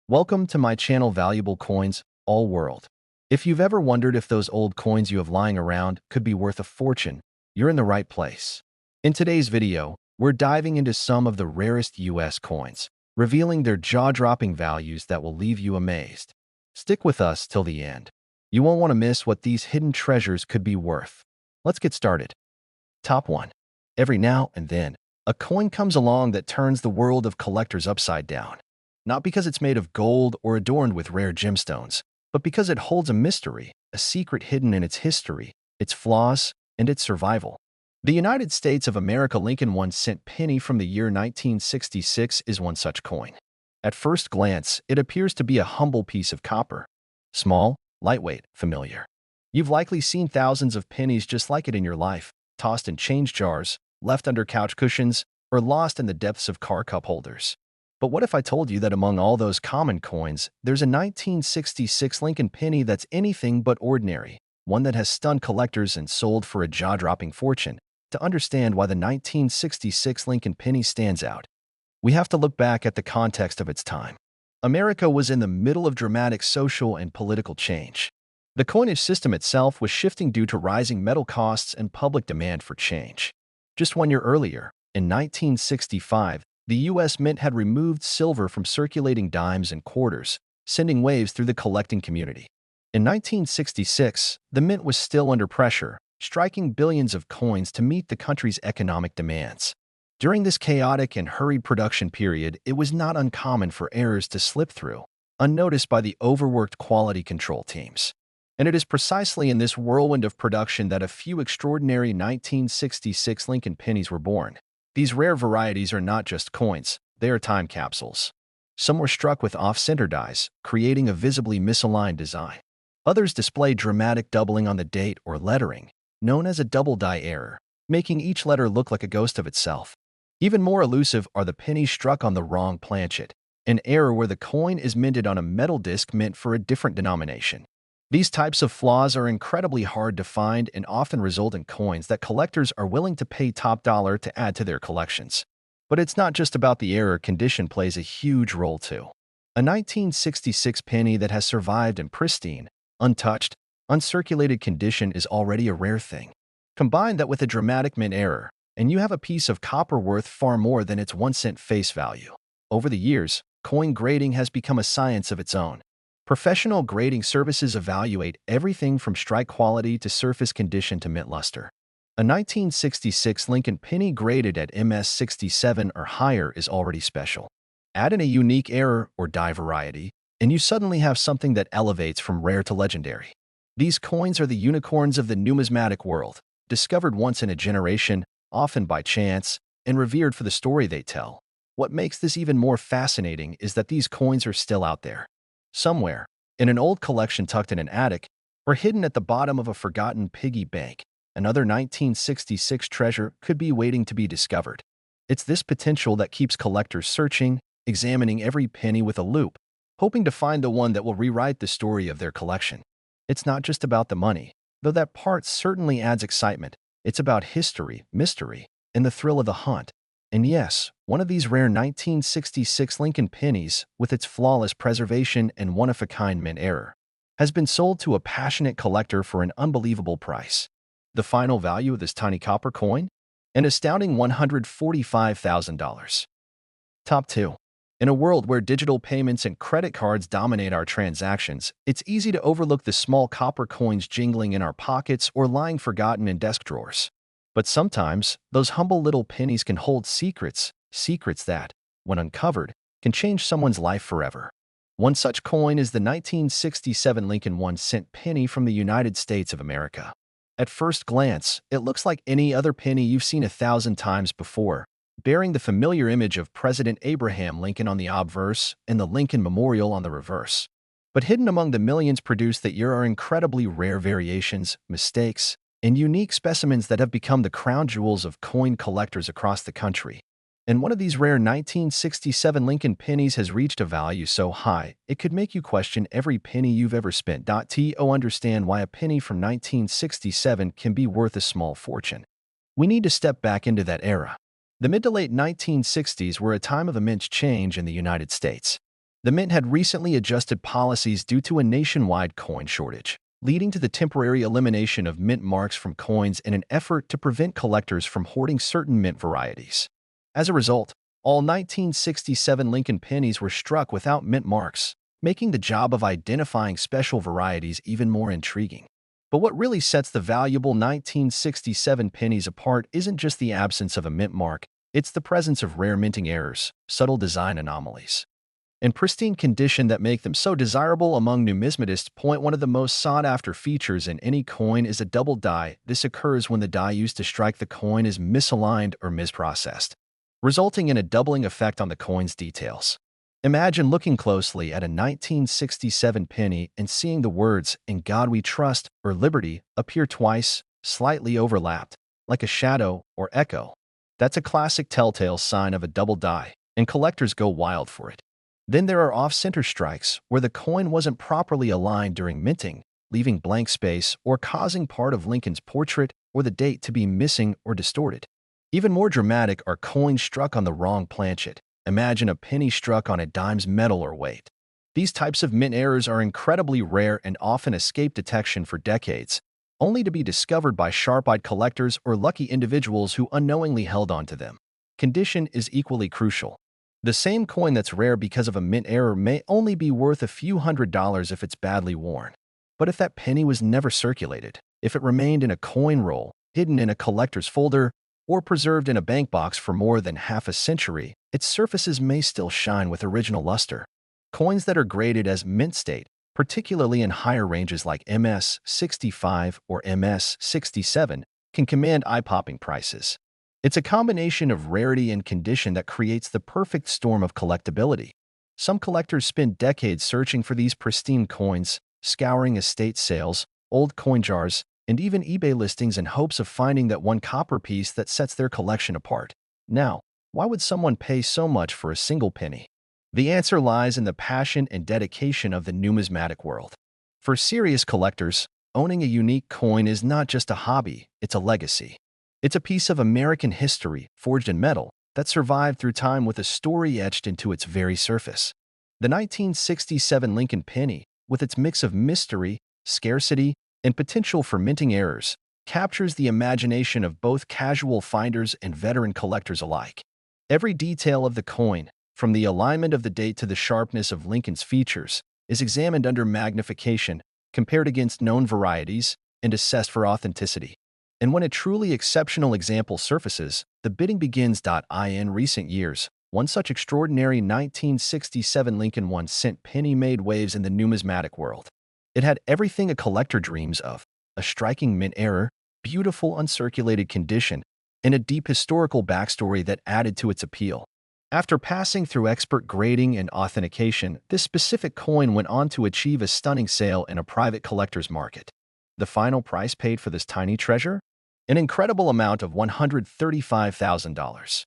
Welcome to my channel Valuable Coins, All World. If you've ever wondered if those old coins you have lying around could be worth a fortune, you're in the right place. In today's video, we're diving into some of the rarest US coins, revealing their jaw-dropping values that will leave you amazed. Stick with us till the end. You won't want to miss what these hidden treasures could be worth. Let's get started. Top 1. Every now and then, a coin comes along that turns the world of collectors upside down. Not because it's made of gold or adorned with rare gemstones, but because it holds a mystery, a secret hidden in its history, its flaws, and its survival. The United States of America Lincoln 1-cent penny from the year 1966 is one such coin. At first glance, it appears to be a humble piece of copper. Small, lightweight, familiar. You've likely seen thousands of pennies just like it in your life, tossed in change jars, left under couch cushions, or lost in the depths of car cup holders. But what if I told you that among all those common coins, there's a 1966 Lincoln penny that's anything but ordinary, one that has stunned collectors and sold for a jaw-dropping fortune? To understand why the 1966 Lincoln penny stands out, we have to look back at the context of its time. America was in the middle of dramatic social and political change. The coinage system itself was shifting due to rising metal costs and public demand for change. Just 1 year earlier, in 1965, the U.S. Mint had removed silver from circulating dimes and quarters, sending waves through the collecting community. In 1966, the Mint was still under pressure, striking billions of coins to meet the country's economic demands. During this chaotic and hurried production period, it was not uncommon for errors to slip through, unnoticed by the overworked quality control teams. And it is precisely in this whirlwind of production that a few extraordinary 1966 Lincoln pennies were born. These rare varieties are not just coins, they are time capsules. Some were struck with off-center dies, creating a visibly misaligned design. Others display dramatic doubling on the date or lettering, known as a double die error, making each letter look like a ghost of itself. Even more elusive are the pennies struck on the wrong planchet, an error where the coin is minted on a metal disc meant for a different denomination. These types of flaws are incredibly hard to find and often result in coins that collectors are willing to pay top dollar to add to their collections. But it's not just about the error. Condition plays a huge role too. A 1966 penny that has survived in pristine, untouched, uncirculated condition is already a rare thing. Combine that with a dramatic mint error, and you have a piece of copper worth far more than its 1-cent face value. Over the years, coin grading has become a science of its own. Professional grading services evaluate everything from strike quality to surface condition to mint luster. A 1966 Lincoln penny graded at MS67 or higher is already special. Add in a unique error or die variety, and you suddenly have something that elevates from rare to legendary. These coins are the unicorns of the numismatic world, discovered once in a generation, often by chance, and revered for the story they tell. What makes this even more fascinating is that these coins are still out there. Somewhere, in an old collection tucked in an attic, or hidden at the bottom of a forgotten piggy bank, another 1966 treasure could be waiting to be discovered. It's this potential that keeps collectors searching, examining every penny with a loupe, hoping to find the one that will rewrite the story of their collection. It's not just about the money, though that part certainly adds excitement. It's about history, mystery, and the thrill of the hunt. And yes, one of these rare 1966 Lincoln pennies, with its flawless preservation and one-of-a-kind mint error, has been sold to a passionate collector for an unbelievable price. The final value of this tiny copper coin? An astounding $145,000. Top 2. In a world where digital payments and credit cards dominate our transactions, it's easy to overlook the small copper coins jingling in our pockets or lying forgotten in desk drawers. But sometimes, those humble little pennies can hold secrets that, when uncovered, can change someone's life forever. One such coin is the 1967 Lincoln 1-cent penny from the United States of America. At first glance, it looks like any other penny you've seen 1,000 times before, bearing the familiar image of President Abraham Lincoln on the obverse and the Lincoln Memorial on the reverse. But hidden among the millions produced that year are incredibly rare variations, mistakes, and unique specimens that have become the crown jewels of coin collectors across the country. And one of these rare 1967 Lincoln pennies has reached a value so high, it could make you question every penny you've ever spent. To understand why a penny from 1967 can be worth a small fortune, we need to step back into that era. The mid to late 1960s were a time of immense change in the United States. The mint had recently adjusted policies due to a nationwide coin shortage, leading to the temporary elimination of mint marks from coins in an effort to prevent collectors from hoarding certain mint varieties. As a result, all 1967 Lincoln pennies were struck without mint marks, making the job of identifying special varieties even more intriguing. But what really sets the valuable 1967 pennies apart isn't just the absence of a mint mark, it's the presence of rare minting errors, subtle design anomalies, and pristine condition that make them so desirable among numismatists. One of the most sought-after features in any coin is a double die. This occurs when the die used to strike the coin is misaligned or misprocessed, resulting in a doubling effect on the coin's details. Imagine looking closely at a 1967 penny and seeing the words "In God We Trust" or "Liberty" appear twice, slightly overlapped, like a shadow or echo. That's a classic telltale sign of a double die, and collectors go wild for it. Then there are off-center strikes, where the coin wasn't properly aligned during minting, leaving blank space or causing part of Lincoln's portrait or the date to be missing or distorted. Even more dramatic are coins struck on the wrong planchet. Imagine a penny struck on a dime's metal or weight. These types of mint errors are incredibly rare and often escape detection for decades, only to be discovered by sharp-eyed collectors or lucky individuals who unknowingly held on to them. Condition is equally crucial. The same coin that's rare because of a mint error may only be worth a few $100s if it's badly worn. But if that penny was never circulated, if it remained in a coin roll, hidden in a collector's folder, or preserved in a bank box for more than half a century, its surfaces may still shine with original luster. Coins that are graded as mint state, particularly in higher ranges like MS-65 or MS-67, can command eye-popping prices. It's a combination of rarity and condition that creates the perfect storm of collectability. Some collectors spend decades searching for these pristine coins, scouring estate sales, old coin jars, and even eBay listings in hopes of finding that one copper piece that sets their collection apart. Now, why would someone pay so much for a single penny? The answer lies in the passion and dedication of the numismatic world. For serious collectors, owning a unique coin is not just a hobby, it's a legacy. It's a piece of American history, forged in metal, that survived through time with a story etched into its very surface. The 1967 Lincoln penny, with its mix of mystery, scarcity, and potential for minting errors, captures the imagination of both casual finders and veteran collectors alike. Every detail of the coin, from the alignment of the date to the sharpness of Lincoln's features, is examined under magnification, compared against known varieties, and assessed for authenticity. And when a truly exceptional example surfaces, the bidding begins. In recent years, one such extraordinary 1967 Lincoln 1-cent penny made waves in the numismatic world. It had everything a collector dreams of: a striking mint error, beautiful uncirculated condition, and a deep historical backstory that added to its appeal. After passing through expert grading and authentication, this specific coin went on to achieve a stunning sale in a private collector's market. The final price paid for this tiny treasure? An incredible amount of $135,000.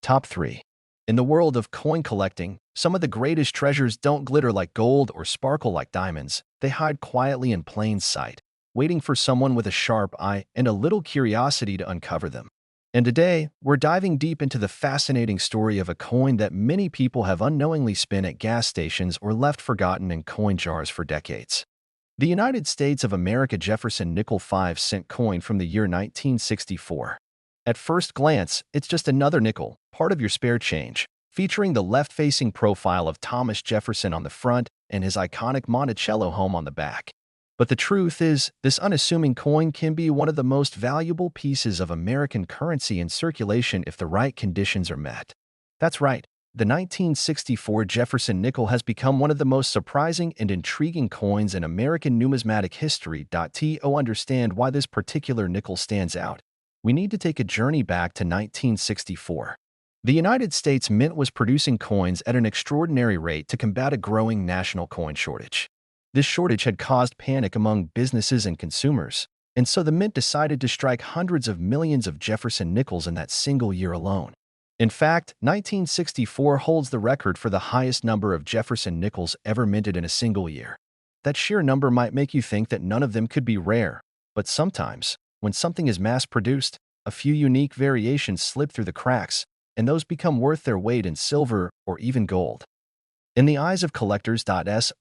Top 3. In the world of coin collecting, some of the greatest treasures don't glitter like gold or sparkle like diamonds. They hide quietly in plain sight, waiting for someone with a sharp eye and a little curiosity to uncover them. And today, we're diving deep into the fascinating story of a coin that many people have unknowingly spent at gas stations or left forgotten in coin jars for decades. The United States of America Jefferson Nickel 5-cent coin from the year 1964. At first glance, it's just another nickel, part of your spare change, featuring the left-facing profile of Thomas Jefferson on the front and his iconic Monticello home on the back. But the truth is, this unassuming coin can be one of the most valuable pieces of American currency in circulation if the right conditions are met. That's right, the 1964 Jefferson nickel has become one of the most surprising and intriguing coins in American numismatic history. To understand why this particular nickel stands out, we need to take a journey back to 1964. The United States Mint was producing coins at an extraordinary rate to combat a growing national coin shortage. This shortage had caused panic among businesses and consumers, and so the Mint decided to strike hundreds of millions of Jefferson nickels in that single year alone. In fact, 1964 holds the record for the highest number of Jefferson nickels ever minted in a single year. That sheer number might make you think that none of them could be rare, but sometimes, when something is mass-produced, a few unique variations slip through the cracks, and those become worth their weight in silver or even gold. In the eyes of collectors,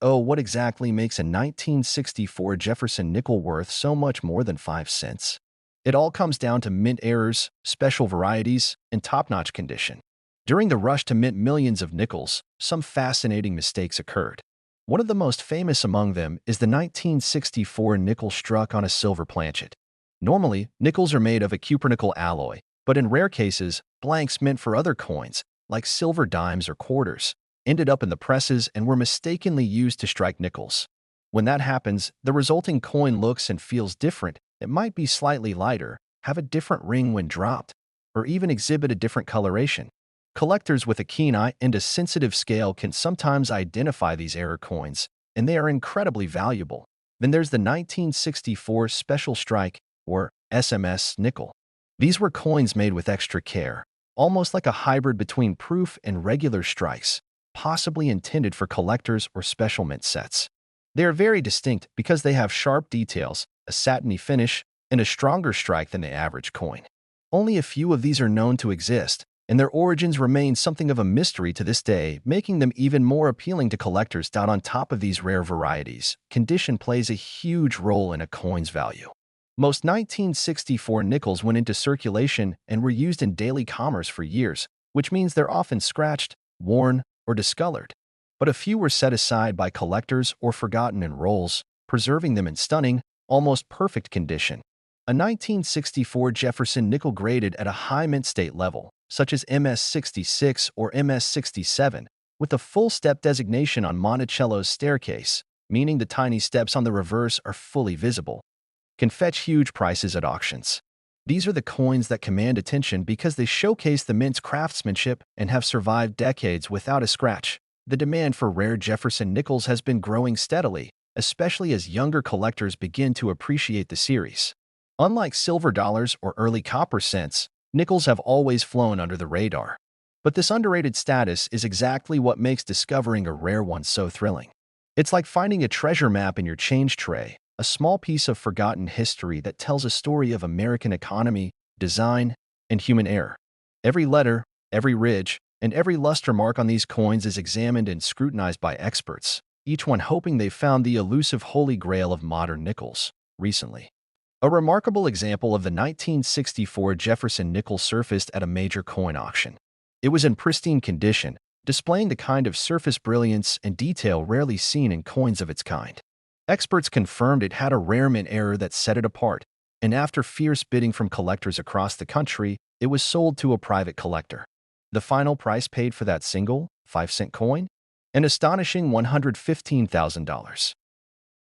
what exactly makes a 1964 Jefferson nickel worth so much more than 5 cents? It all comes down to mint errors, special varieties, and top-notch condition. During the rush to mint millions of nickels, some fascinating mistakes occurred. One of the most famous among them is the 1964 nickel struck on a silver planchet. Normally, nickels are made of a cupronickel alloy, but in rare cases, blanks meant for other coins, like silver dimes or quarters, ended up in the presses and were mistakenly used to strike nickels. When that happens, the resulting coin looks and feels different. It might be slightly lighter, have a different ring when dropped, or even exhibit a different coloration. Collectors with a keen eye and a sensitive scale can sometimes identify these error coins, and they are incredibly valuable. Then there's the 1964 Special Strike, or SMS nickel. These were coins made with extra care, almost like a hybrid between proof and regular strikes, possibly intended for collectors or special mint sets. They are very distinct because they have sharp details, a satiny finish, and a stronger strike than the average coin. Only a few of these are known to exist, and their origins remain something of a mystery to this day, making them even more appealing to collectors. On top of these rare varieties, condition plays a huge role in a coin's value. Most 1964 nickels went into circulation and were used in daily commerce for years, which means they're often scratched, worn, or discolored. But a few were set aside by collectors or forgotten in rolls, preserving them in stunning, almost perfect condition. A 1964 Jefferson nickel graded at a high mint state level, such as MS-66 or MS-67, with a full step designation on Monticello's staircase, meaning the tiny steps on the reverse are fully visible, can fetch huge prices at auctions. These are the coins that command attention because they showcase the mint's craftsmanship and have survived decades without a scratch. The demand for rare Jefferson nickels has been growing steadily, especially as younger collectors begin to appreciate the series. Unlike silver dollars or early copper cents, nickels have always flown under the radar. But this underrated status is exactly what makes discovering a rare one so thrilling. It's like finding a treasure map in your change tray, a small piece of forgotten history that tells a story of American economy, design, and human error. Every letter, every ridge, and every luster mark on these coins is examined and scrutinized by experts, each one hoping they've found the elusive holy grail of modern nickels. Recently, a remarkable example of the 1964 Jefferson nickel surfaced at a major coin auction. It was in pristine condition, displaying the kind of surface brilliance and detail rarely seen in coins of its kind. Experts confirmed it had a rare mint error that set it apart, and after fierce bidding from collectors across the country, it was sold to a private collector. The final price paid for that single, 5-cent coin? An astonishing $115,000.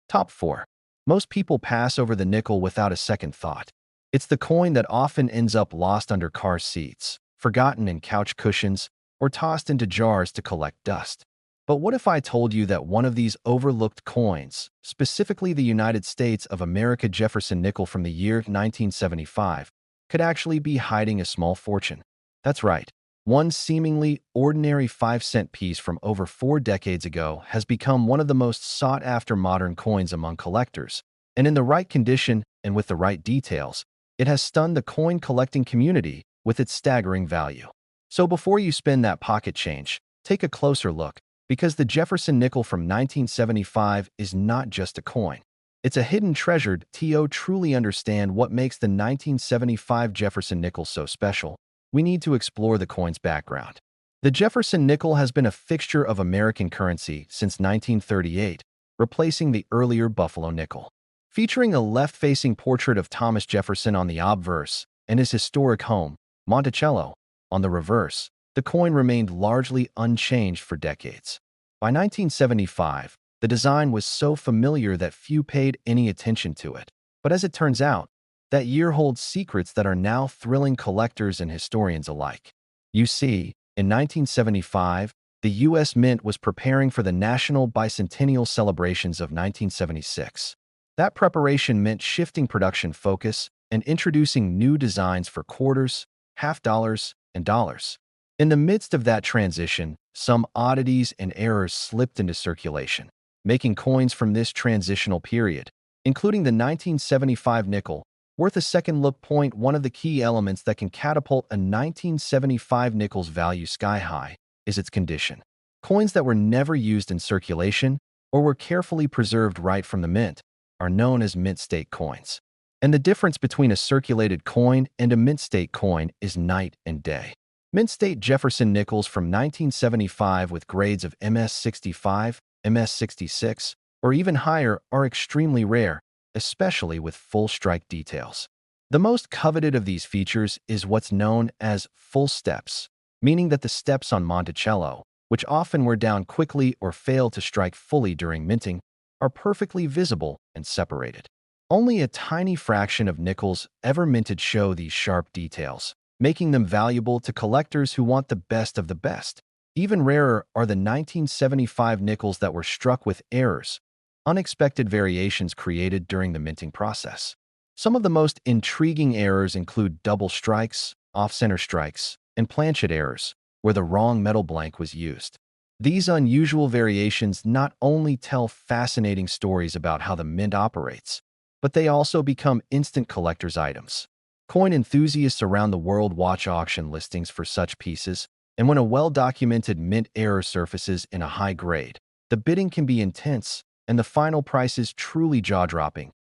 Top 4. Most people pass over the nickel without a second thought. It's the coin that often ends up lost under car seats, forgotten in couch cushions, or tossed into jars to collect dust. But what if I told you that one of these overlooked coins, specifically the United States of America Jefferson nickel from the year 1975, could actually be hiding a small fortune? That's right. One seemingly ordinary 5-cent piece from over 4 decades ago has become one of the most sought-after modern coins among collectors, and in the right condition and with the right details, it has stunned the coin collecting community with its staggering value. So before you spend that pocket change, take a closer look, because the Jefferson nickel from 1975 is not just a coin. It's a hidden treasure. To truly understand what makes the 1975 Jefferson nickel so special, we need to explore the coin's background. The Jefferson nickel has been a fixture of American currency since 1938, replacing the earlier Buffalo nickel. Featuring a left-facing portrait of Thomas Jefferson on the obverse and his historic home, Monticello, on the reverse, the coin remained largely unchanged for decades. By 1975, the design was so familiar that few paid any attention to it. But as it turns out, that year holds secrets that are now thrilling collectors and historians alike. You see, in 1975, the U.S. Mint was preparing for the National Bicentennial celebrations of 1976. That preparation meant shifting production focus and introducing new designs for quarters, half dollars, and dollars. In the midst of that transition, some oddities and errors slipped into circulation, making coins from this transitional period, including the 1975 nickel, worth a second look. One of the key elements that can catapult a 1975 nickel's value sky high is its condition. Coins that were never used in circulation or were carefully preserved right from the mint are known as mint state coins. And the difference between a circulated coin and a mint state coin is night and day. Mint state Jefferson nickels from 1975 with grades of MS65, MS66, or even higher are extremely rare, especially with full strike details. The most coveted of these features is what's known as full steps, meaning that the steps on Monticello, which often wear down quickly or fail to strike fully during minting, are perfectly visible and separated. Only a tiny fraction of nickels ever minted show these sharp details, making them valuable to collectors who want the best of the best. Even rarer are the 1975 nickels that were struck with errors, unexpected variations created during the minting process. Some of the most intriguing errors include double strikes, off-center strikes, and planchet errors, where the wrong metal blank was used. These unusual variations not only tell fascinating stories about how the mint operates, but they also become instant collector's items. Coin enthusiasts around the world watch auction listings for such pieces, and when a well-documented mint error surfaces in a high grade, the bidding can be intense and the final price is truly jaw-dropping.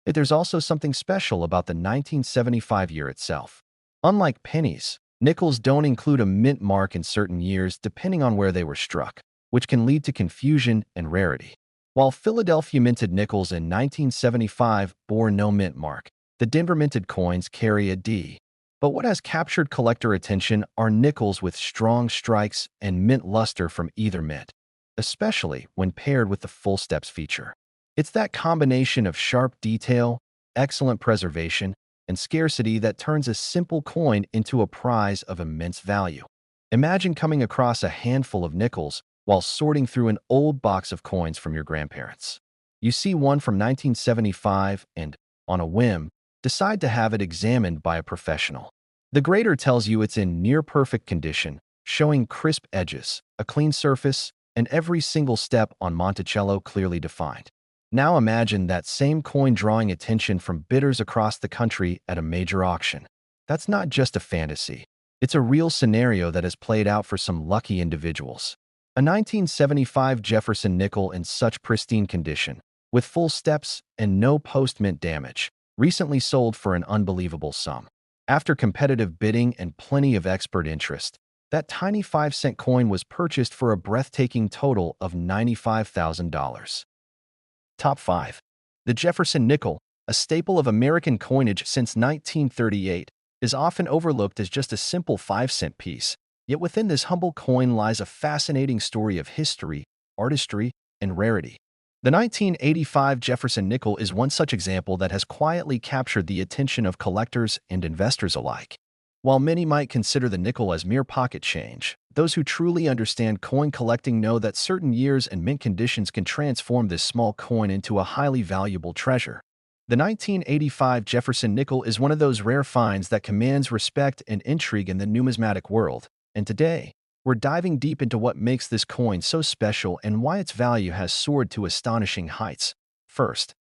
Yet there's also something special about the 1975 year itself. Unlike pennies, nickels don't include a mint mark in certain years depending on where they were struck, which can lead to confusion and rarity. While Philadelphia minted nickels in 1975 bore no mint mark, the Denver minted coins carry a D. But what has captured collector attention are nickels with strong strikes and mint luster from either mint, especially when paired with the full steps feature. It's that combination of sharp detail, excellent preservation, and scarcity that turns a simple coin into a prize of immense value. Imagine coming across a handful of nickels while sorting through an old box of coins from your grandparents. You see one from 1975 and, on a whim, decide to have it examined by a professional. The grader tells you it's in near-perfect condition, showing crisp edges, a clean surface, and every single step on Monticello clearly defined. Now imagine that same coin drawing attention from bidders across the country at a major auction. That's not just a fantasy. It's a real scenario that has played out for some lucky individuals. A 1975 Jefferson nickel in such pristine condition, with full steps and no post-mint damage, recently sold for an unbelievable sum. After competitive bidding and plenty of expert interest, that tiny 5-cent coin was purchased for a breathtaking total of $95,000. Top 5. The Jefferson nickel, a staple of American coinage since 1938, is often overlooked as just a simple 5-cent piece. Yet within this humble coin lies a fascinating story of history, artistry, and rarity. The 1985 Jefferson nickel is one such example that has quietly captured the attention of collectors and investors alike. While many might consider the nickel as mere pocket change, those who truly understand coin collecting know that certain years and mint conditions can transform this small coin into a highly valuable treasure. The 1985 Jefferson nickel is one of those rare finds that commands respect and intrigue in the numismatic world. And today, we're diving deep into what makes this coin so special and why its value has soared to astonishing heights. First,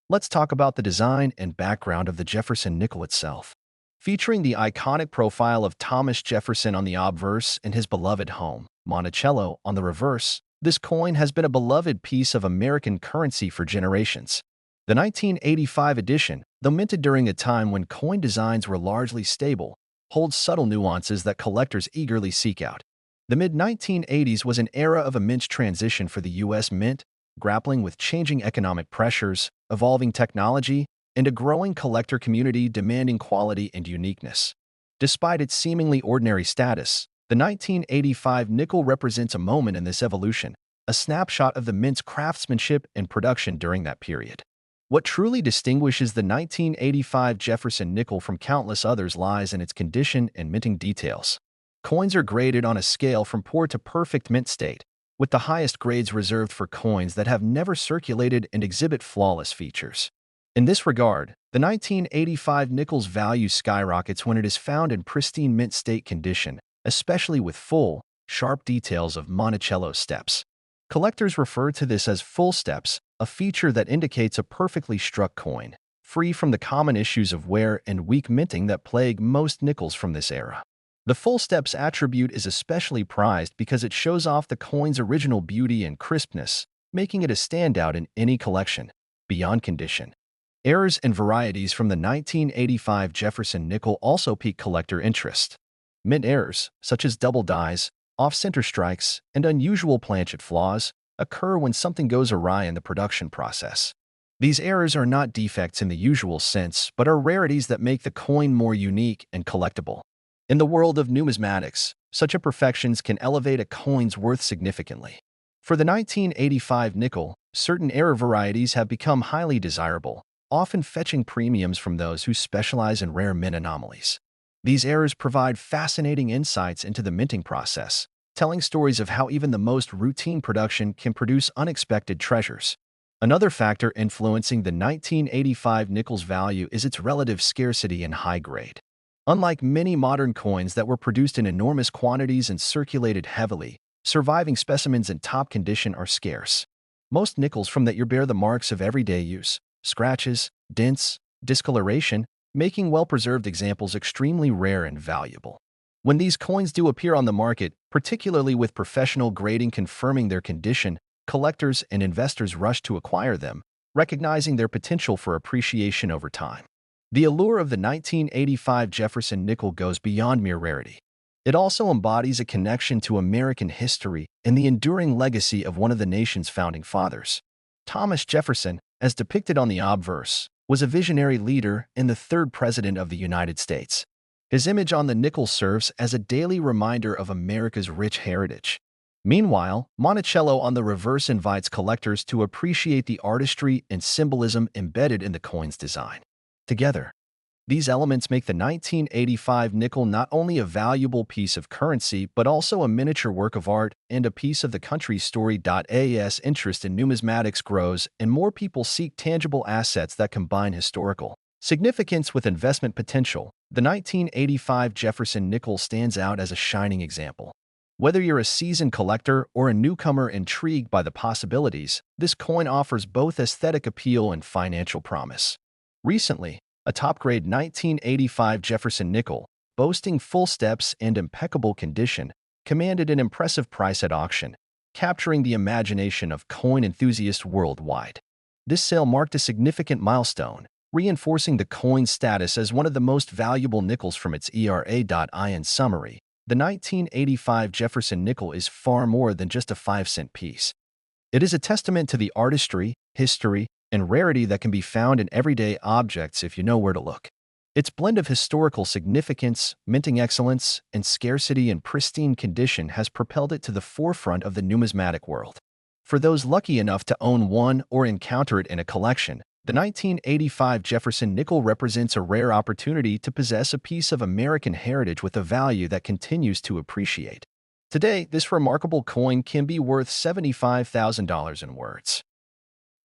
let's talk about the design and background of the Jefferson nickel itself. Featuring the iconic profile of Thomas Jefferson on the obverse and his beloved home, Monticello, on the reverse, this coin has been a beloved piece of American currency for generations. The 1985 edition, though minted during a time when coin designs were largely stable, holds subtle nuances that collectors eagerly seek out. The mid-1980s was an era of immense transition for the U.S. Mint, grappling with changing economic pressures, evolving technology, and a growing collector community demanding quality and uniqueness. Despite its seemingly ordinary status, the 1985 nickel represents a moment in this evolution, a snapshot of the Mint's craftsmanship and production during that period. What truly distinguishes the 1985 Jefferson nickel from countless others lies in its condition and minting details. Coins are graded on a scale from poor to perfect mint state, with the highest grades reserved for coins that have never circulated and exhibit flawless features. In this regard, the 1985 nickel's value skyrockets when it is found in pristine mint state condition, especially with full, sharp details of Monticello steps. Collectors refer to this as full steps, a feature that indicates a perfectly struck coin, free from the common issues of wear and weak minting that plague most nickels from this era. The full steps attribute is especially prized because it shows off the coin's original beauty and crispness, making it a standout in any collection. Beyond condition, errors and varieties from the 1985 Jefferson Nickel also pique collector interest. Mint errors, such as double dyes, off-center strikes, and unusual planchet flaws, occur when something goes awry in the production process. These errors are not defects in the usual sense, but are rarities that make the coin more unique and collectible. In the world of numismatics, such imperfections can elevate a coin's worth significantly. For the 1985 nickel, certain error varieties have become highly desirable, often fetching premiums from those who specialize in rare mint anomalies. These errors provide fascinating insights into the minting process, telling stories of how even the most routine production can produce unexpected treasures. Another factor influencing the 1985 nickel's value is its relative scarcity and high grade. Unlike many modern coins that were produced in enormous quantities and circulated heavily, surviving specimens in top condition are scarce. Most nickels from that year bear the marks of everyday use, scratches, dents, discoloration, making well-preserved examples extremely rare and valuable. When these coins do appear on the market, particularly with professional grading confirming their condition, collectors and investors rush to acquire them, recognizing their potential for appreciation over time. The allure of the 1985 Jefferson Nickel goes beyond mere rarity. It also embodies a connection to American history and the enduring legacy of one of the nation's founding fathers. Thomas Jefferson, as depicted on the obverse, was a visionary leader and the third president of the United States. His image on the nickel serves as a daily reminder of America's rich heritage. Meanwhile, Monticello on the reverse invites collectors to appreciate the artistry and symbolism embedded in the coin's design. Together, these elements make the 1985 nickel not only a valuable piece of currency but also a miniature work of art and a piece of the country's story. As interest in numismatics grows and more people seek tangible assets that combine historical significance with investment potential, the 1985 Jefferson Nickel stands out as a shining example. Whether you're a seasoned collector or a newcomer intrigued by the possibilities, this coin offers both aesthetic appeal and financial promise. Recently, a top-grade 1985 Jefferson Nickel, boasting full steps and impeccable condition, commanded an impressive price at auction, capturing the imagination of coin enthusiasts worldwide. This sale marked a significant milestone, reinforcing the coin's status as one of the most valuable nickels from its ERA.in summary. The 1985 Jefferson Nickel is far more than just a 5-cent piece. It is a testament to the artistry, history, and rarity that can be found in everyday objects if you know where to look. Its blend of historical significance, minting excellence, and scarcity in pristine condition has propelled it to the forefront of the numismatic world. For those lucky enough to own one or encounter it in a collection, the 1985 Jefferson Nickel represents a rare opportunity to possess a piece of American heritage with a value that continues to appreciate. Today, this remarkable coin can be worth $75,000 in words.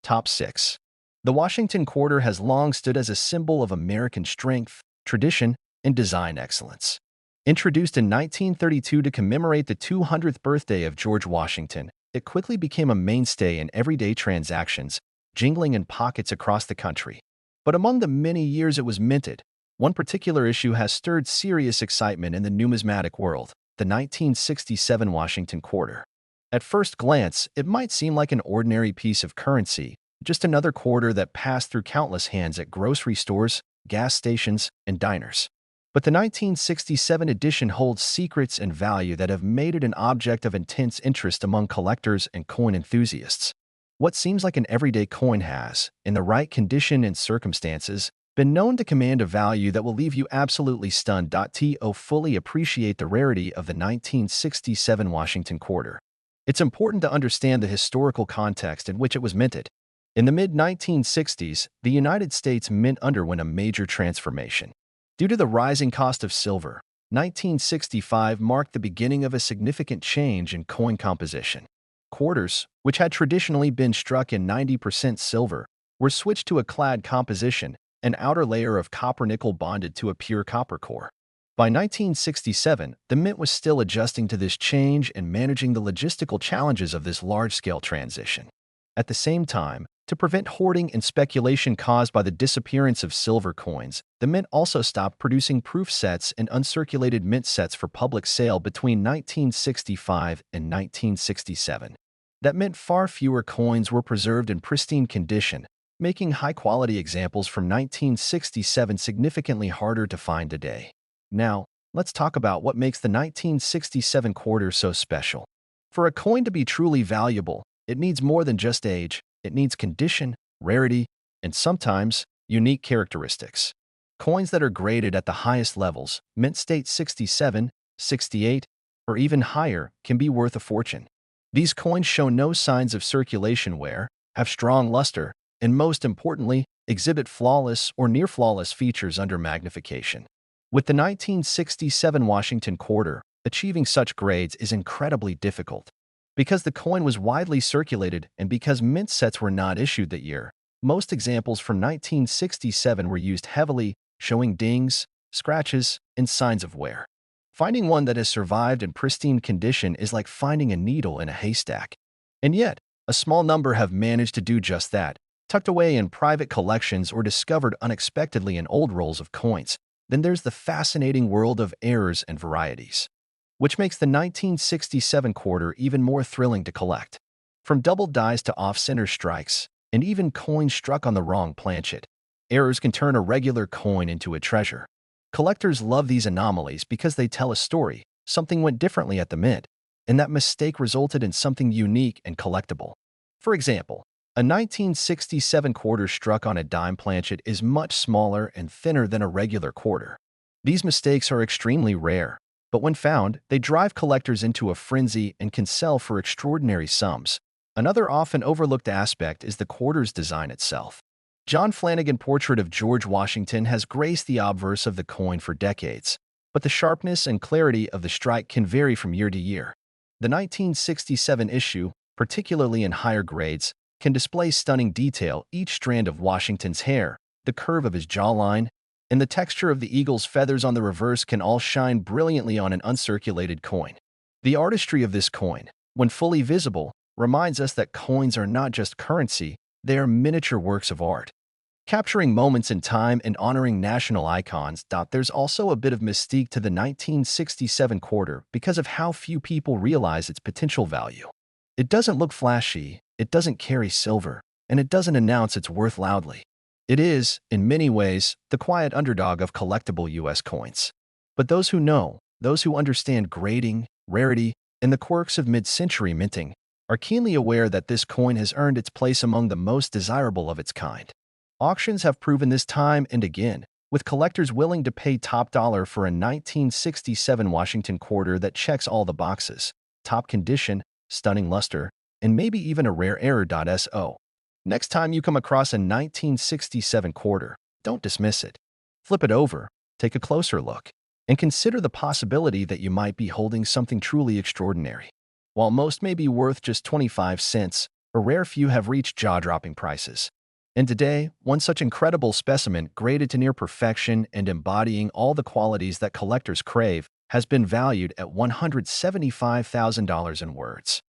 Top 6. The Washington Quarter has long stood as a symbol of American strength, tradition, and design excellence. Introduced in 1932 to commemorate the 200th birthday of George Washington, it quickly became a mainstay in everyday transactions, jingling in pockets across the country. But among the many years it was minted, one particular issue has stirred serious excitement in the numismatic world: the 1967 Washington Quarter. At first glance, it might seem like an ordinary piece of currency, just another quarter that passed through countless hands at grocery stores, gas stations, and diners. But the 1967 edition holds secrets and value that have made it an object of intense interest among collectors and coin enthusiasts. What seems like an everyday coin has, in the right condition and circumstances, been known to command a value that will leave you absolutely stunned. To fully appreciate the rarity of the 1967 Washington Quarter, it's important to understand the historical context in which it was minted. In the mid-1960s, the United States Mint underwent a major transformation. Due to the rising cost of silver, 1965 marked the beginning of a significant change in coin composition. Quarters, which had traditionally been struck in 90% silver, were switched to a clad composition, an outer layer of copper-nickel bonded to a pure copper core. By 1967, the Mint was still adjusting to this change and managing the logistical challenges of this large-scale transition. At the same time, To prevent hoarding and speculation caused by the disappearance of silver coins, the mint also stopped producing proof sets and uncirculated mint sets for public sale between 1965 and 1967. That meant far fewer coins were preserved in pristine condition, making high-quality examples from 1967 significantly harder to find today. Now, let's talk about what makes the 1967 quarter so special. For a coin to be truly valuable, it needs more than just age. It needs condition, rarity, and sometimes unique characteristics. Coins that are graded at the highest levels, mint state 67, 68, or even higher, can be worth a fortune. These coins show no signs of circulation wear, have strong luster, and most importantly, exhibit flawless or near-flawless features under magnification. With the 1967 Washington quarter, achieving such grades is incredibly difficult. Because the coin was widely circulated and because mint sets were not issued that year, most examples from 1967 were used heavily, showing dings, scratches, and signs of wear. Finding one that has survived in pristine condition is like finding a needle in a haystack. And yet, a small number have managed to do just that, tucked away in private collections or discovered unexpectedly in old rolls of coins. Then there's the fascinating world of errors and varieties, which makes the 1967 quarter even more thrilling to collect. From double dies to off-center strikes, and even coins struck on the wrong planchet, errors can turn a regular coin into a treasure. Collectors love these anomalies because they tell a story. Something went differently at the mint, and that mistake resulted in something unique and collectible. For example, a 1967 quarter struck on a dime planchet is much smaller and thinner than a regular quarter. These mistakes are extremely rare, but when found, they drive collectors into a frenzy and can sell for extraordinary sums. Another often overlooked aspect is the quarter's design itself. John Flanagan's portrait of George Washington has graced the obverse of the coin for decades, but the sharpness and clarity of the strike can vary from year to year. The 1967 issue, particularly in higher grades, can display stunning detail. Each strand of Washington's hair, the curve of his jawline, and the texture of the eagle's feathers on the reverse can all shine brilliantly on an uncirculated coin. The artistry of this coin, when fully visible, reminds us that coins are not just currency, they are miniature works of art, capturing moments in time and honoring national icons. There's also a bit of mystique to the 1967 quarter because of how few people realize its potential value. It doesn't look flashy, it doesn't carry silver, and it doesn't announce its worth loudly. It is, in many ways, the quiet underdog of collectible U.S. coins. But those who know, those who understand grading, rarity, and the quirks of mid-century minting, are keenly aware that this coin has earned its place among the most desirable of its kind. Auctions have proven this time and again, with collectors willing to pay top dollar for a 1967 Washington quarter that checks all the boxes: top condition, stunning luster, and maybe even a rare error. So, next time you come across a 1967 quarter, don't dismiss it. Flip it over, take a closer look, and consider the possibility that you might be holding something truly extraordinary. While most may be worth just 25 cents, a rare few have reached jaw-dropping prices. And today, one such incredible specimen, graded to near perfection and embodying all the qualities that collectors crave, has been valued at $175,000 in words.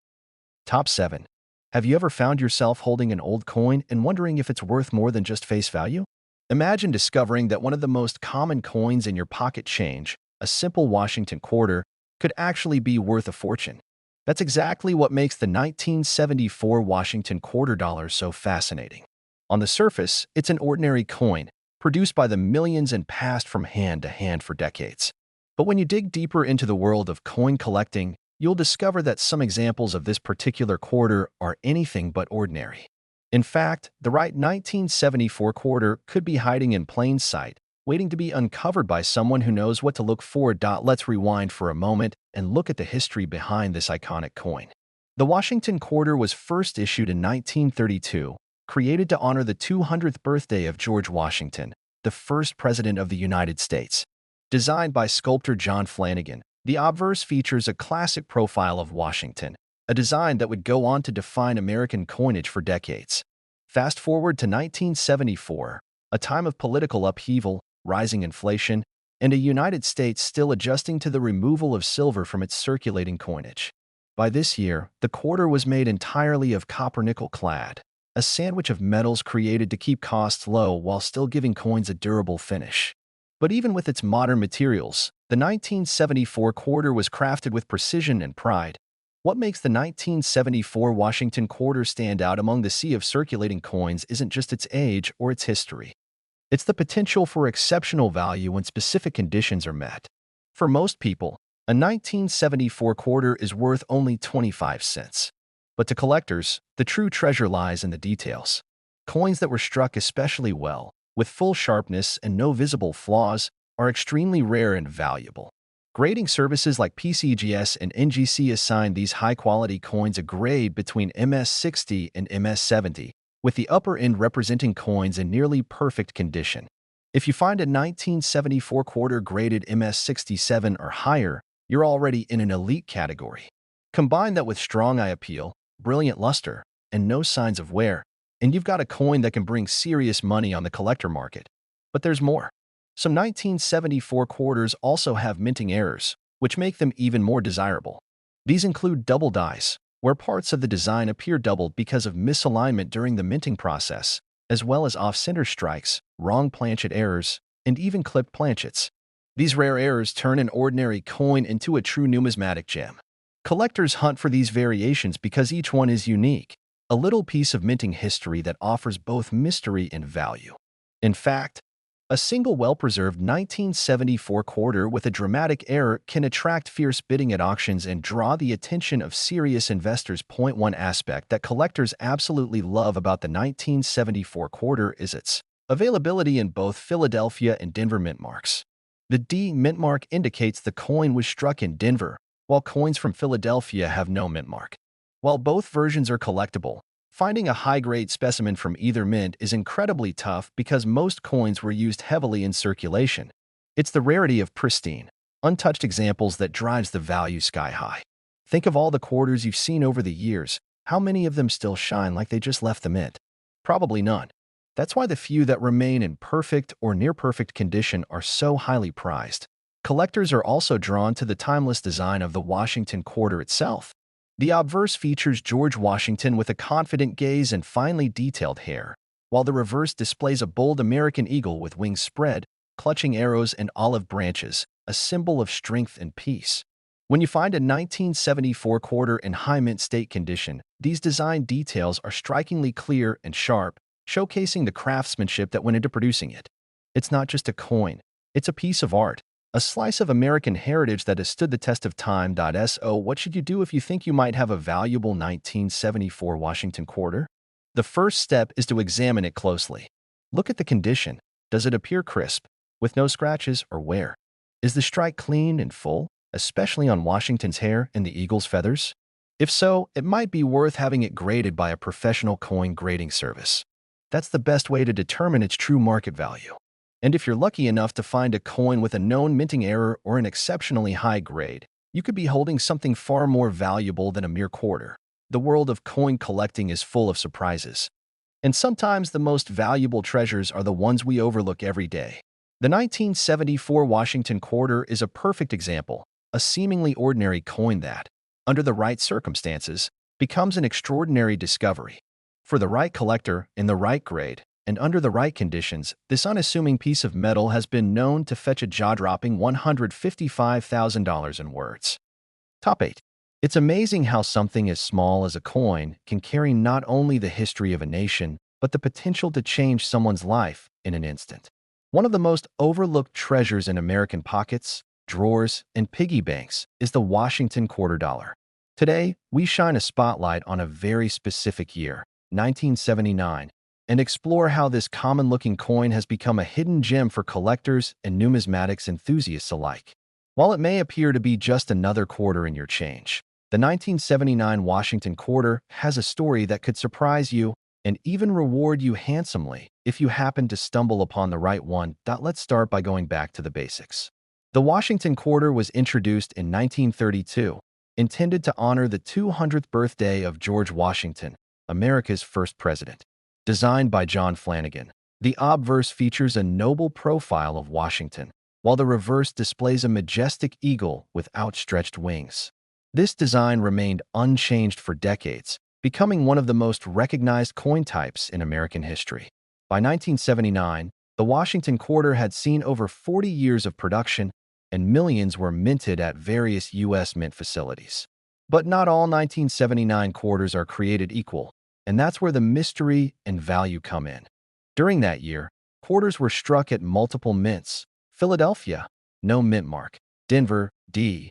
Top 7. Have you ever found yourself holding an old coin and wondering if it's worth more than just face value? Imagine discovering that one of the most common coins in your pocket change, a simple Washington quarter, could actually be worth a fortune. That's exactly what makes the 1974 Washington quarter dollar so fascinating. On the surface, it's an ordinary coin, produced by the millions and passed from hand to hand for decades. But when you dig deeper into the world of coin collecting, you'll discover that some examples of this particular quarter are anything but ordinary. In fact, the right 1974 quarter could be hiding in plain sight, waiting to be uncovered by someone who knows what to look for. Let's rewind for a moment and look at the history behind this iconic coin. The Washington quarter was first issued in 1932, created to honor the 200th birthday of George Washington, the first president of the United States. Designed by sculptor John Flanagan, the obverse features a classic profile of Washington, a design that would go on to define American coinage for decades. Fast forward to 1974, a time of political upheaval, rising inflation, and a United States still adjusting to the removal of silver from its circulating coinage. By this year, the quarter was made entirely of copper nickel clad. a sandwich of metals created to keep costs low while still giving coins a durable finish. But even with its modern materials, the 1974 quarter was crafted with precision and pride. What makes the 1974 Washington quarter stand out among the sea of circulating coins isn't just its age or its history. It's the potential for exceptional value when specific conditions are met. For most people, a 1974 quarter is worth only 25 cents. But to collectors, the true treasure lies in the details. Coins that were struck especially well, with full sharpness and no visible flaws, are extremely rare and valuable. Grading services like PCGS and NGC assign these high-quality coins a grade between MS60 and MS70, with the upper end representing coins in nearly perfect condition. If you find a 1974 quarter graded MS67 or higher, you're already in an elite category. Combine that with strong eye appeal, brilliant luster, and no signs of wear, and you've got a coin that can bring serious money on the collector market. But there's more. Some 1974 quarters also have minting errors, which make them even more desirable. These include double dies, where parts of the design appear doubled because of misalignment during the minting process, as well as off-center strikes, wrong planchet errors, and even clipped planchets. These rare errors turn an ordinary coin into a true numismatic gem. Collectors hunt for these variations because each one is unique, a little piece of minting history that offers both mystery and value. In fact, a single well-preserved 1974 quarter with a dramatic error can attract fierce bidding at auctions and draw the attention of serious investors. One aspect that collectors absolutely love about the 1974 quarter is its availability in both Philadelphia and Denver mint marks. The D mint mark indicates the coin was struck in Denver, while coins from Philadelphia have no mint mark. While both versions are collectible, finding a high-grade specimen from either mint is incredibly tough because most coins were used heavily in circulation. It's the rarity of pristine, untouched examples that drives the value sky high. Think of all the quarters you've seen over the years. How many of them still shine like they just left the mint? Probably none. That's why the few that remain in perfect or near-perfect condition are so highly prized. Collectors are also drawn to the timeless design of the Washington quarter itself. The obverse features George Washington with a confident gaze and finely detailed hair, while the reverse displays a bold American eagle with wings spread, clutching arrows and olive branches, a symbol of strength and peace. When you find a 1974 quarter in high mint state condition, these design details are strikingly clear and sharp, showcasing the craftsmanship that went into producing it. It's not just a coin, it's a piece of art, a slice of American heritage that has stood the test of time. So what should you do if you think you might have a valuable 1974 Washington quarter? The first step is to examine it closely. Look at the condition. Does it appear crisp, with no scratches or wear? Is the strike clean and full, especially on Washington's hair and the eagle's feathers? If so, it might be worth having it graded by a professional coin grading service. That's the best way to determine its true market value. And if you're lucky enough to find a coin with a known minting error or an exceptionally high grade, you could be holding something far more valuable than a mere quarter. The world of coin collecting is full of surprises. And sometimes the most valuable treasures are the ones we overlook every day. The 1974 Washington quarter is a perfect example, a seemingly ordinary coin that, under the right circumstances, becomes an extraordinary discovery. For the right collector, in the right grade, and under the right conditions, this unassuming piece of metal has been known to fetch a jaw-dropping $155,000 in words. Top 8. It's amazing how something as small as a coin can carry not only the history of a nation, but the potential to change someone's life in an instant. One of the most overlooked treasures in American pockets, drawers, and piggy banks is the Washington quarter dollar. Today, we shine a spotlight on a very specific year, 1979, and explore how this common-looking coin has become a hidden gem for collectors and numismatics enthusiasts alike. While it may appear to be just another quarter in your change, the 1979 Washington quarter has a story that could surprise you and even reward you handsomely if you happen to stumble upon the right one. Let's start by going back to the basics. The Washington quarter was introduced in 1932, intended to honor the 200th birthday of George Washington, America's first president. Designed by John Flanagan, the obverse features a noble profile of Washington, while the reverse displays a majestic eagle with outstretched wings. This design remained unchanged for decades, becoming one of the most recognized coin types in American history. By 1979, the Washington quarter had seen over 40 years of production, and millions were minted at various U.S. mint facilities. But not all 1979 quarters are created equal, and that's where the mystery and value come in. During that year, quarters were struck at multiple mints: Philadelphia, no mint mark; Denver, D,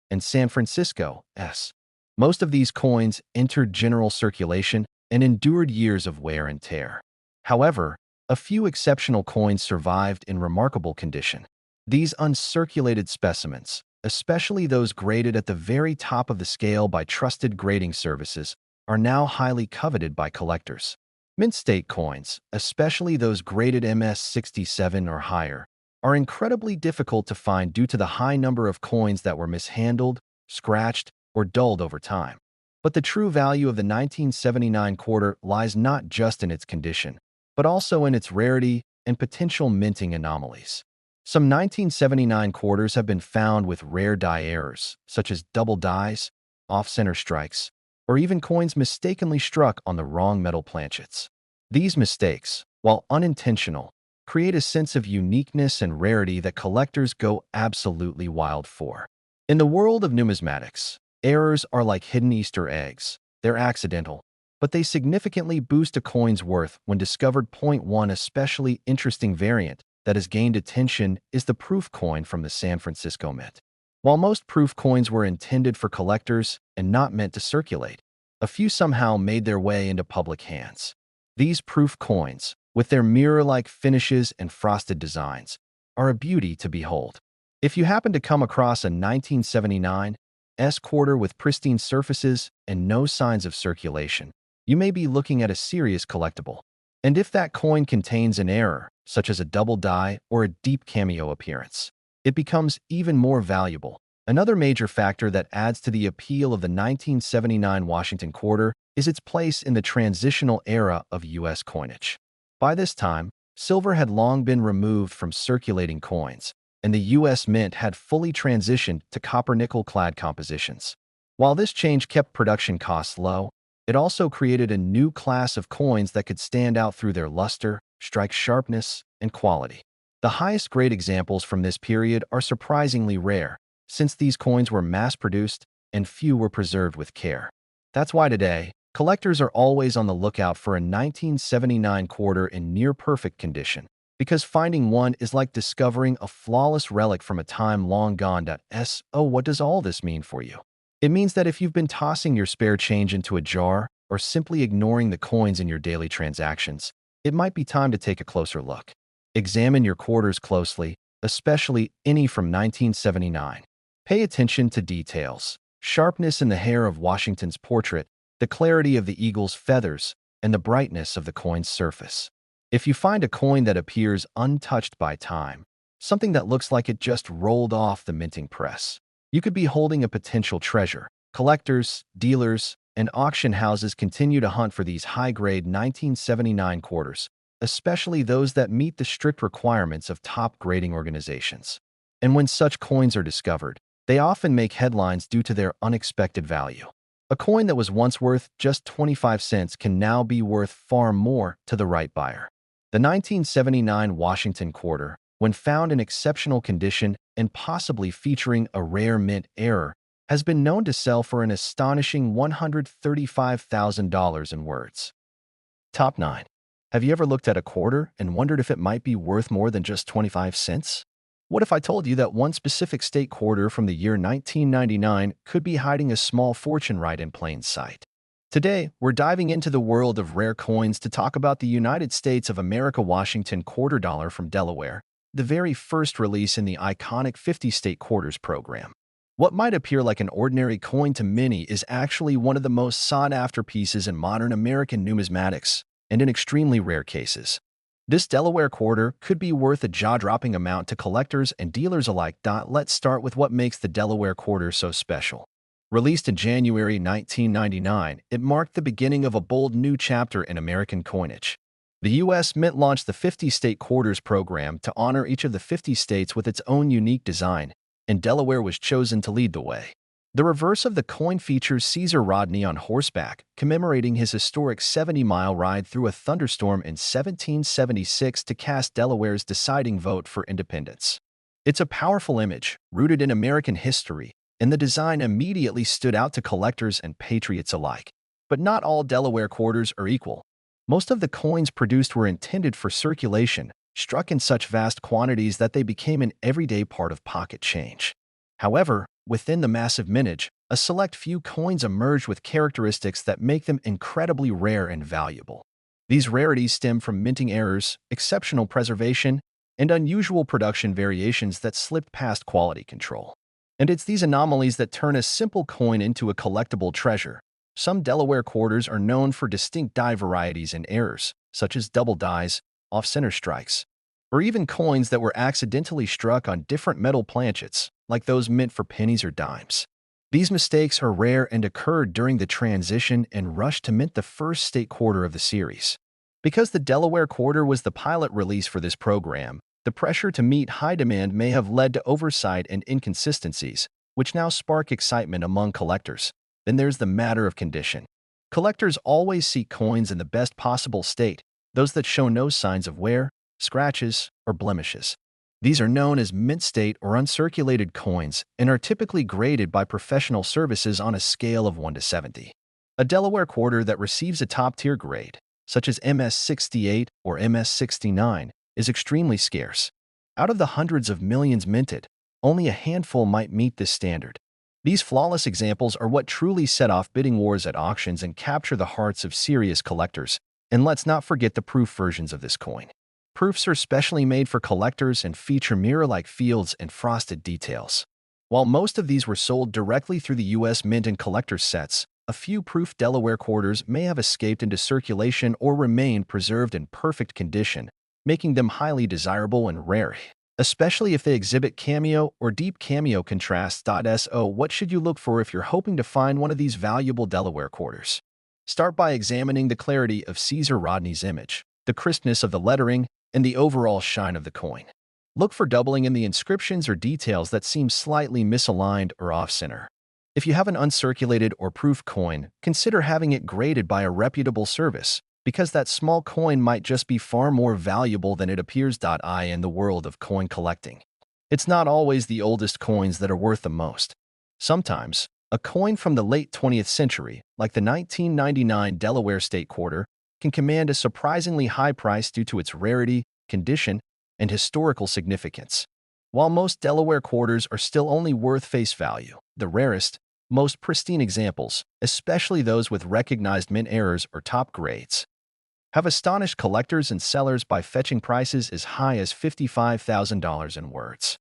and San Francisco, S. Most of these coins entered general circulation and endured years of wear and tear. However, a few exceptional coins survived in remarkable condition. These uncirculated specimens, especially those graded at the very top of the scale by trusted grading services, are now highly coveted by collectors. Mint state coins, especially those graded MS-67 or higher, are incredibly difficult to find due to the high number of coins that were mishandled, scratched, or dulled over time. But the true value of the 1979 quarter lies not just in its condition, but also in its rarity and potential minting anomalies. Some 1979 quarters have been found with rare die errors, such as double dies, off-center strikes, or even coins mistakenly struck on the wrong metal planchets. These mistakes, while unintentional, create a sense of uniqueness and rarity that collectors go absolutely wild for. In the world of numismatics, errors are like hidden Easter eggs. They're accidental, but they significantly boost a coin's worth when discovered. One especially interesting variant that has gained attention is the proof coin from the San Francisco Mint. While most proof coins were intended for collectors and not meant to circulate, a few somehow made their way into public hands. These proof coins, with their mirror-like finishes and frosted designs, are a beauty to behold. If you happen to come across a 1979 S quarter with pristine surfaces and no signs of circulation, you may be looking at a serious collectible. And if that coin contains an error, such as a double die or a deep cameo appearance, it becomes even more valuable. Another major factor that adds to the appeal of the 1979 Washington quarter is its place in the transitional era of U.S. coinage. By this time, silver had long been removed from circulating coins, and the U.S. Mint had fully transitioned to copper-nickel-clad compositions. While this change kept production costs low, it also created a new class of coins that could stand out through their luster, strike sharpness, and quality. The highest-grade examples from this period are surprisingly rare, since these coins were mass-produced and few were preserved with care. That's why today, collectors are always on the lookout for a 1979 quarter in near-perfect condition, because finding one is like discovering a flawless relic from a time long gone. So what does all this mean for you? It means that if you've been tossing your spare change into a jar or simply ignoring the coins in your daily transactions, it might be time to take a closer look. Examine your quarters closely, especially any from 1979. Pay attention to details: sharpness in the hair of Washington's portrait, the clarity of the eagle's feathers, and the brightness of the coin's surface. If you find a coin that appears untouched by time, something that looks like it just rolled off the minting press, you could be holding a potential treasure. Collectors, dealers, and auction houses continue to hunt for these high-grade 1979 quarters, especially those that meet the strict requirements of top grading organizations. And when such coins are discovered, they often make headlines due to their unexpected value. A coin that was once worth just 25 cents can now be worth far more to the right buyer. The 1979 Washington quarter, when found in exceptional condition and possibly featuring a rare mint error, has been known to sell for an astonishing $135,000 in words. Top 9. Have you ever looked at a quarter and wondered if it might be worth more than just 25 cents? What if I told you that one specific state quarter from the year 1999 could be hiding a small fortune right in plain sight? Today, we're diving into the world of rare coins to talk about the United States of America Washington quarter dollar from Delaware, the very first release in the iconic 50-state quarters program. What might appear like an ordinary coin to many is actually one of the most sought-after pieces in modern American numismatics, and in extremely rare cases. This Delaware quarter could be worth a jaw-dropping amount to collectors and dealers alike. Let's start with what makes the Delaware quarter so special. Released in January 1999, it marked the beginning of a bold new chapter in American coinage. The U.S. Mint launched the 50-state quarters program to honor each of the 50 states with its own unique design, and Delaware was chosen to lead the way. The reverse of the coin features Caesar Rodney on horseback, commemorating his historic 70-mile ride through a thunderstorm in 1776 to cast Delaware's deciding vote for independence. It's a powerful image, rooted in American history, and the design immediately stood out to collectors and patriots alike. But not all Delaware quarters are equal. Most of the coins produced were intended for circulation, struck in such vast quantities that they became an everyday part of pocket change. However, within the massive mintage, a select few coins emerged with characteristics that make them incredibly rare and valuable. These rarities stem from minting errors, exceptional preservation, and unusual production variations that slipped past quality control. And it's these anomalies that turn a simple coin into a collectible treasure. Some Delaware quarters are known for distinct die varieties and errors, such as double dies, off-center strikes, or even coins that were accidentally struck on different metal planchets, like those meant for pennies or dimes. These mistakes are rare and occurred during the transition and rush to mint the first state quarter of the series. Because the Delaware quarter was the pilot release for this program, the pressure to meet high demand may have led to oversight and inconsistencies, which now spark excitement among collectors. Then there's the matter of condition. Collectors always seek coins in the best possible state, those that show no signs of wear, scratches, or blemishes. These are known as mint state or uncirculated coins and are typically graded by professional services on a scale of 1 to 70. A Delaware quarter that receives a top-tier grade, such as MS-68 or MS-69, is extremely scarce. Out of the hundreds of millions minted, only a handful might meet this standard. These flawless examples are what truly set off bidding wars at auctions and capture the hearts of serious collectors. And let's not forget the proof versions of this coin. Proofs are specially made for collectors and feature mirror-like fields and frosted details. While most of these were sold directly through the U.S. Mint and collector's sets, a few proof Delaware quarters may have escaped into circulation or remained preserved in perfect condition, making them highly desirable and rare, especially if they exhibit cameo or deep cameo contrast. So what should you look for if you're hoping to find one of these valuable Delaware quarters? Start by examining the clarity of Caesar Rodney's image, the crispness of the lettering, and the overall shine of the coin. Look for doubling in the inscriptions or details that seem slightly misaligned or off-center. If you have an uncirculated or proof coin, consider having it graded by a reputable service, because that small coin might just be far more valuable than it appears. In the world of coin collecting, it's not always the oldest coins that are worth the most. Sometimes, a coin from the late 20th century, like the 1999 Delaware State Quarter, can command a surprisingly high price due to its rarity, condition, and historical significance. While most Delaware quarters are still only worth face value, the rarest, most pristine examples, especially those with recognized mint errors or top grades, have astonished collectors and sellers by fetching prices as high as $55,000 in words.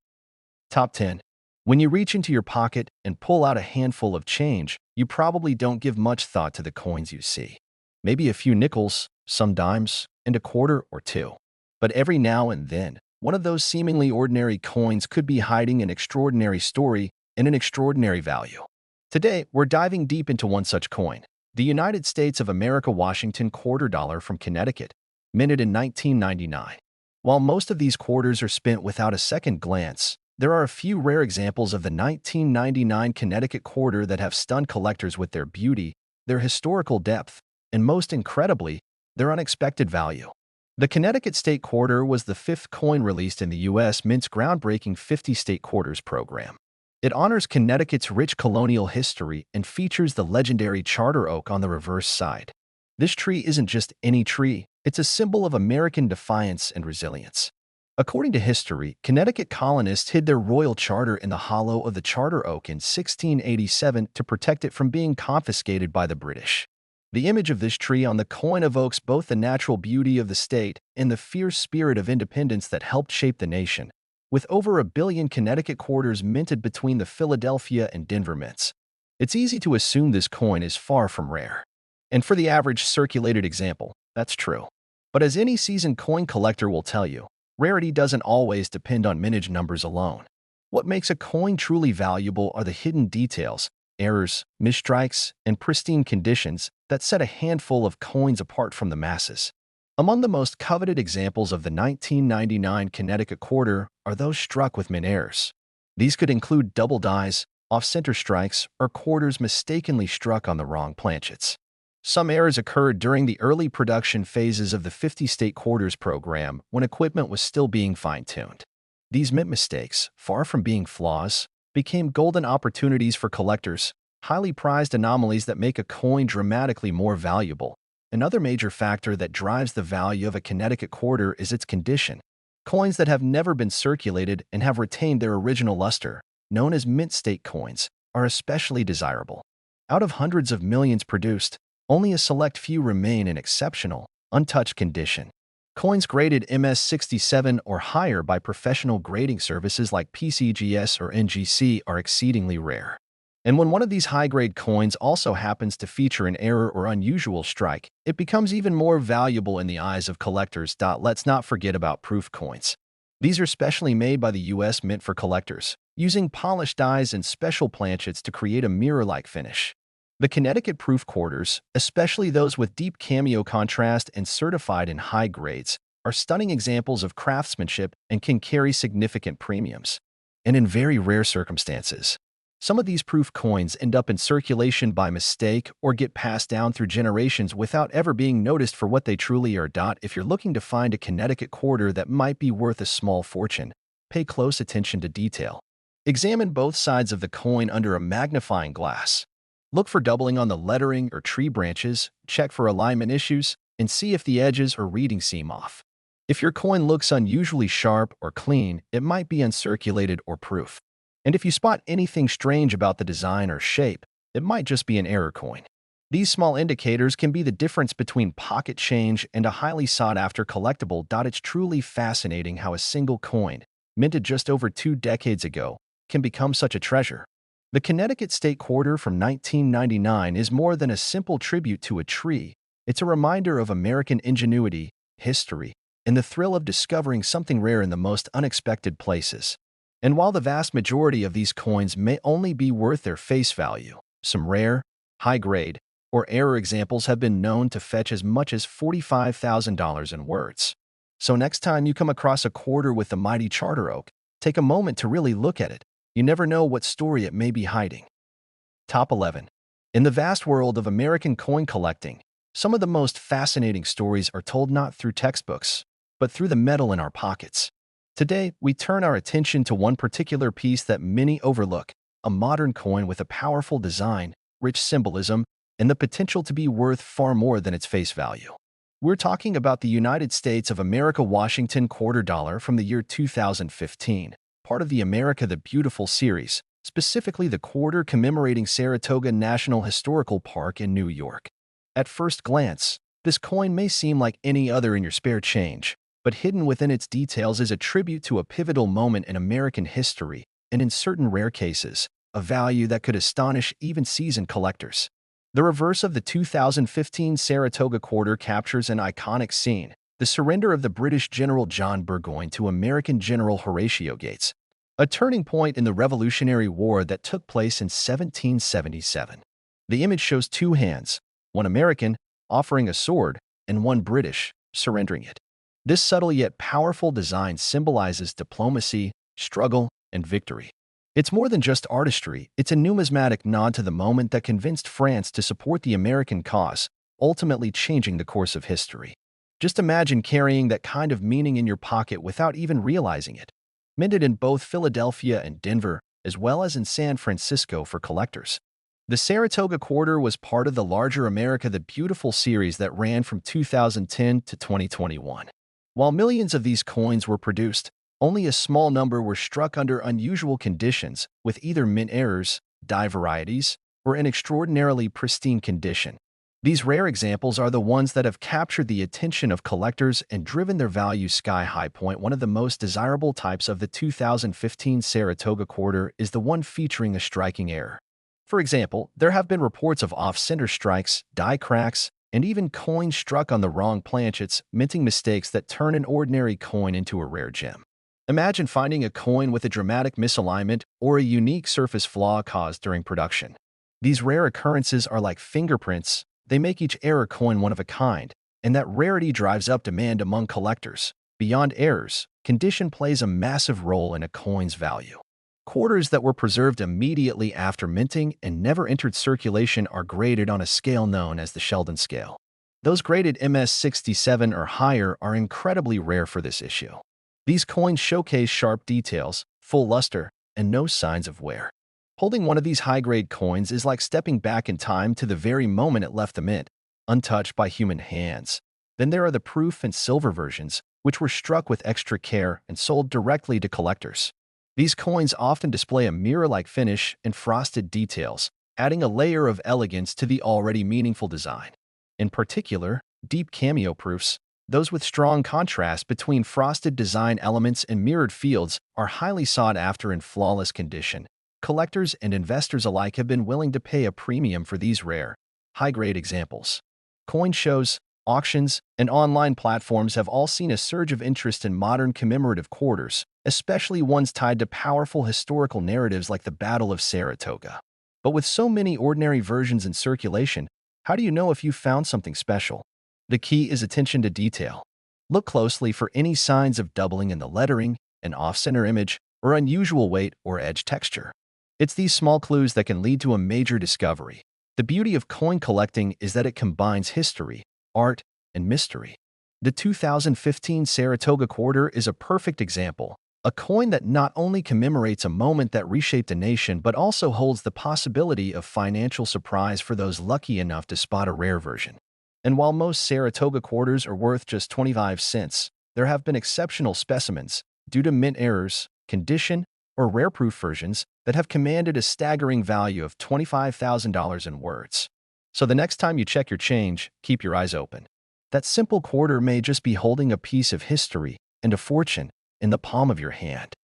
Top 10. When you reach into your pocket and pull out a handful of change, you probably don't give much thought to the coins you see. Maybe a few nickels, some dimes, and a quarter or two. But every now and then, one of those seemingly ordinary coins could be hiding an extraordinary story and an extraordinary value. Today, we're diving deep into one such coin, the United States of America Washington quarter dollar from Connecticut, minted in 1999. While most of these quarters are spent without a second glance, there are a few rare examples of the 1999 Connecticut quarter that have stunned collectors with their beauty, their historical depth, and most incredibly, their unexpected value. The Connecticut State Quarter was the fifth coin released in the U.S. Mint's groundbreaking 50 State Quarters program. It honors Connecticut's rich colonial history and features the legendary charter oak on the reverse side. This tree isn't just any tree, it's a symbol of American defiance and resilience. According to history, Connecticut colonists hid their royal charter in the hollow of the charter oak in 1687 to protect it from being confiscated by the British. The image of this tree on the coin evokes both the natural beauty of the state and the fierce spirit of independence that helped shape the nation. With over 1 billion Connecticut quarters minted between the Philadelphia and Denver mints, it's easy to assume this coin is far from rare. And for the average circulated example, that's true. But as any seasoned coin collector will tell you, rarity doesn't always depend on mintage numbers alone. What makes a coin truly valuable are the hidden details, errors, misstrikes, and pristine conditions that set a handful of coins apart from the masses. Among the most coveted examples of the 1999 Connecticut quarter are those struck with mint errors. These could include double dies, Off-center strikes are quarters mistakenly struck on the wrong planchets. Some errors occurred during the early production phases of the 50-state quarters program when equipment was still being fine-tuned. These mint mistakes, far from being flaws, became golden opportunities for collectors, highly prized anomalies that make a coin dramatically more valuable. Another major factor that drives the value of a Connecticut quarter is its condition. Coins that have never been circulated and have retained their original luster, known as mint state coins, are especially desirable. Out of hundreds of millions produced, only a select few remain in exceptional, untouched condition. Coins graded MS67 or higher by professional grading services like PCGS or NGC are exceedingly rare. And when one of these high-grade coins also happens to feature an error or unusual strike, it becomes even more valuable in the eyes of collectors. Let's not forget about proof coins. These are specially made by the U.S. Mint for collectors, using polished dies and special planchets to create a mirror-like finish. The Connecticut proof quarters, especially those with deep cameo contrast and certified in high grades, are stunning examples of craftsmanship and can carry significant premiums. And in very rare circumstances, some of these proof coins end up in circulation by mistake or get passed down through generations without ever being noticed for what they truly are. If you're looking to find a Connecticut quarter that might be worth a small fortune, pay close attention to detail. Examine both sides of the coin under a magnifying glass. Look for doubling on the lettering or tree branches, check for alignment issues, and see if the edges or reading seam off. If your coin looks unusually sharp or clean, it might be uncirculated or proof. And if you spot anything strange about the design or shape, it might just be an error coin. These small indicators can be the difference between pocket change and a highly sought-after collectible. It's truly fascinating how a single coin, minted just over 2 decades ago, can become such a treasure. The Connecticut State Quarter from 1999 is more than a simple tribute to a tree. It's a reminder of American ingenuity, history, and the thrill of discovering something rare in the most unexpected places. And while the vast majority of these coins may only be worth their face value, some rare, high-grade, or error examples have been known to fetch as much as $45,000 in words. So next time you come across a quarter with the mighty charter oak, take a moment to really look at it. You never know what story it may be hiding. Top 11. In the vast world of American coin collecting, some of the most fascinating stories are told not through textbooks, but through the metal in our pockets. Today, we turn our attention to one particular piece that many overlook, a modern coin with a powerful design, rich symbolism, and the potential to be worth far more than its face value. We're talking about the United States of America Washington quarter dollar from the year 2015, part of the America the Beautiful series, specifically the quarter commemorating Saratoga National Historical Park in New York. At first glance, this coin may seem like any other in your spare change, but hidden within its details is a tribute to a pivotal moment in American history, and in certain rare cases, a value that could astonish even seasoned collectors. The reverse of the 2015 Saratoga quarter captures an iconic scene, the surrender of the British General John Burgoyne to American General Horatio Gates, a turning point in the Revolutionary War that took place in 1777. The image shows 2 hands, one American, offering a sword, and one British, surrendering it. This subtle yet powerful design symbolizes diplomacy, struggle, and victory. It's more than just artistry, it's a numismatic nod to the moment that convinced France to support the American cause, ultimately changing the course of history. Just imagine carrying that kind of meaning in your pocket without even realizing it. Minted in both Philadelphia and Denver, as well as in San Francisco for collectors. The Saratoga quarter was part of the larger America the Beautiful series that ran from 2010 to 2021. While millions of these coins were produced, only a small number were struck under unusual conditions with either mint errors, die varieties, or in extraordinarily pristine condition. These rare examples are the ones that have captured the attention of collectors and driven their value sky high. One of the most desirable types of the 2015 Saratoga quarter is the one featuring a striking error. For example, there have been reports of off-center strikes, die cracks, and even coins struck on the wrong planchets, minting mistakes that turn an ordinary coin into a rare gem. Imagine finding a coin with a dramatic misalignment or a unique surface flaw caused during production. These rare occurrences are like fingerprints. They make each error coin one of a kind, and that rarity drives up demand among collectors. Beyond errors, condition plays a massive role in a coin's value. Quarters that were preserved immediately after minting and never entered circulation are graded on a scale known as the Sheldon scale. Those graded MS-67 or higher are incredibly rare for this issue. These coins showcase sharp details, full luster, and no signs of wear. Holding one of these high-grade coins is like stepping back in time to the very moment it left the mint, untouched by human hands. Then there are the proof and silver versions, which were struck with extra care and sold directly to collectors. These coins often display a mirror-like finish and frosted details, adding a layer of elegance to the already meaningful design. In particular, deep cameo proofs, those with strong contrast between frosted design elements and mirrored fields, are highly sought after in flawless condition. Collectors and investors alike have been willing to pay a premium for these rare, high-grade examples. Coin shows, auctions, and online platforms have all seen a surge of interest in modern commemorative quarters, especially ones tied to powerful historical narratives like the Battle of Saratoga. But with so many ordinary versions in circulation, how do you know if you found something special? The key is attention to detail. Look closely for any signs of doubling in the lettering, an off-center image, or unusual weight or edge texture. It's these small clues that can lead to a major discovery. The beauty of coin collecting is that it combines history, art, and mystery. The 2015 Saratoga quarter is a perfect example, a coin that not only commemorates a moment that reshaped a nation but also holds the possibility of financial surprise for those lucky enough to spot a rare version. And while most Saratoga quarters are worth just 25 cents, there have been exceptional specimens, due to mint errors, condition, or rare-proof versions, that have commanded a staggering value of $25,000 in words. So the next time you check your change, keep your eyes open. That simple quarter may just be holding a piece of history and a fortune in the palm of your hand.